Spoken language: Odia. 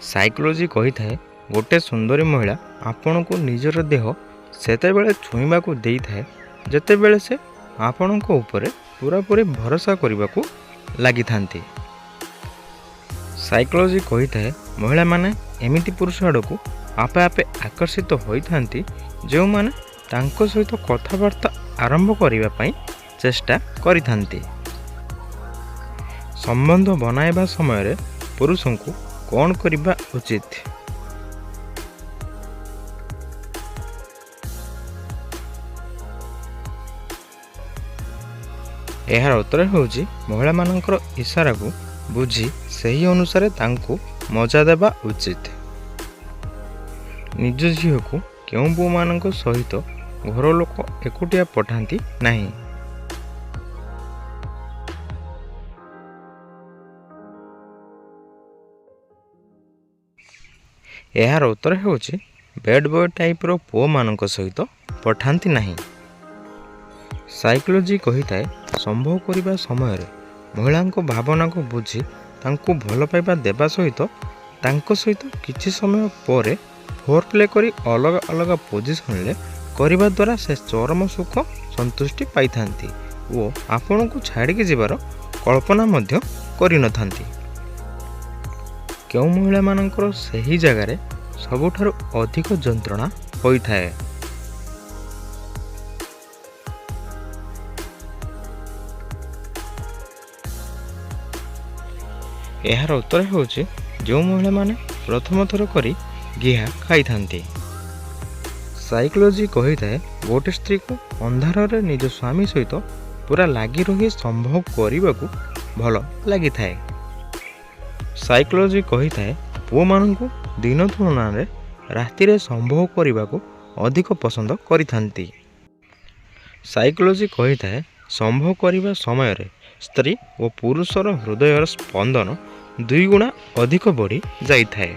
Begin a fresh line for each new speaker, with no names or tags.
ସାଇକୋଲୋଜି କହିଥାଏ ଗୋଟେ ସୁନ୍ଦରୀ ମହିଳା ଆପଣଙ୍କୁ ନିଜର ଦେହ ସେତେବେଳେ ଛୁଇଁବାକୁ ଦେଇଥାଏ ଯେତେବେଳେ ସେ ଆପଣଙ୍କ ଉପରେ ପୁରାପୁରି ଭରସା କରିବାକୁ ଲାଗିଥାନ୍ତି। ସାଇକୋଲୋଜି କହିଥାଏ ମହିଳାମାନେ ଏମିତି ପୁରୁଷ ଆଡ଼କୁ ଆପେ ଆପେ ଆକର୍ଷିତ ହୋଇଥାନ୍ତି ଯେଉଁମାନେ ତାଙ୍କ ସହିତ କଥାବାର୍ତ୍ତା ଆରମ୍ଭ କରିବା ପାଇଁ ଚେଷ୍ଟା କରିଥାନ୍ତି। ସମ୍ବନ୍ଧ ବନାଇବା ସମୟରେ ପୁରୁଷଙ୍କୁ କ'ଣ କରିବା ଉଚିତ? ଏହାର ଉତ୍ତର ହେଉଛି ମହିଳାମାନଙ୍କର ଇସାରାକୁ ବୁଝି ସେହି ଅନୁସାରେ ତାଙ୍କୁ ମଜା ଦେବା ଉଚିତ। ନିଜ ଝିଅକୁ କେଉଁ ପୁଅମାନଙ୍କ ସହିତ ଘର ଲୋକ ଏକୁଟିଆ ପଠାନ୍ତି ନାହିଁ? ଏହାର ଉତ୍ତର ହେଉଛି ବ୍ୟାଡ୍ ବୟ ଟାଇପ୍ର ପୁଅମାନଙ୍କ ସହିତ ପଠାନ୍ତି ନାହିଁ। ସାଇକୋଲୋଜି କହିଥାଏ ସମ୍ଭୋଗ କରିବା ସମୟରେ ମହିଳାଙ୍କ ଭାବନାକୁ ବୁଝି ତାଙ୍କୁ ଭଲ ପାଇବା ଦେବା ସହିତ ତାଙ୍କ ସହିତ କିଛି ସମୟ ପରେ ଫୋର୍ ପ୍ଲେ କରି ଅଲଗା ଅଲଗା ପୋଜିସନ୍ରେ କରିବା ଦ୍ୱାରା ସେ ଚରମ ସୁଖ ସନ୍ତୁଷ୍ଟି ପାଇଥାନ୍ତି ଓ ଆପଣଙ୍କୁ ଛାଡ଼ିକି ଯିବାର କଳ୍ପନା ମଧ୍ୟ କରିନଥାନ୍ତି। କେଉଁ ମହିଳାମାନଙ୍କର ସେହି ଜାଗାରେ ସବୁଠାରୁ ଅଧିକ ଯନ୍ତ୍ରଣା ହୋଇଥାଏ? ଏହାର ଉତ୍ତର ହେଉଛି ଯେଉଁ ମହିଳାମାନେ ପ୍ରଥମ ଥର କରି ଗିହା ଖାଇଥାନ୍ତି। ସାଇକୋଲୋଜି କହିଥାଏ ଗୋଟେ ସ୍ତ୍ରୀକୁ ଅନ୍ଧାରରେ ନିଜ ସ୍ୱାମୀ ସହିତ ପୁରା ଲାଗି ରହି ସମ୍ଭୋଗ କରିବାକୁ ଭଲ ଲାଗିଥାଏ। ସାଇକୋଲୋଜି କହିଥାଏ ପୁଅମାନଙ୍କୁ ଦିନ ତୁଳନାରେ ରାତିରେ ସମ୍ଭୋଗ କରିବାକୁ ଅଧିକ ପସନ୍ଦ କରିଥାନ୍ତି। ସାଇକୋଲୋଜି କହିଥାଏ ସମ୍ଭୋଗ କରିବା ସମୟରେ ସ୍ତ୍ରୀ ଓ ପୁରୁଷର ହୃଦୟର ସ୍ପନ୍ଦନ 2 ଗୁଣା ଅଧିକ ବଢ଼ି ଯାଇଥାଏ।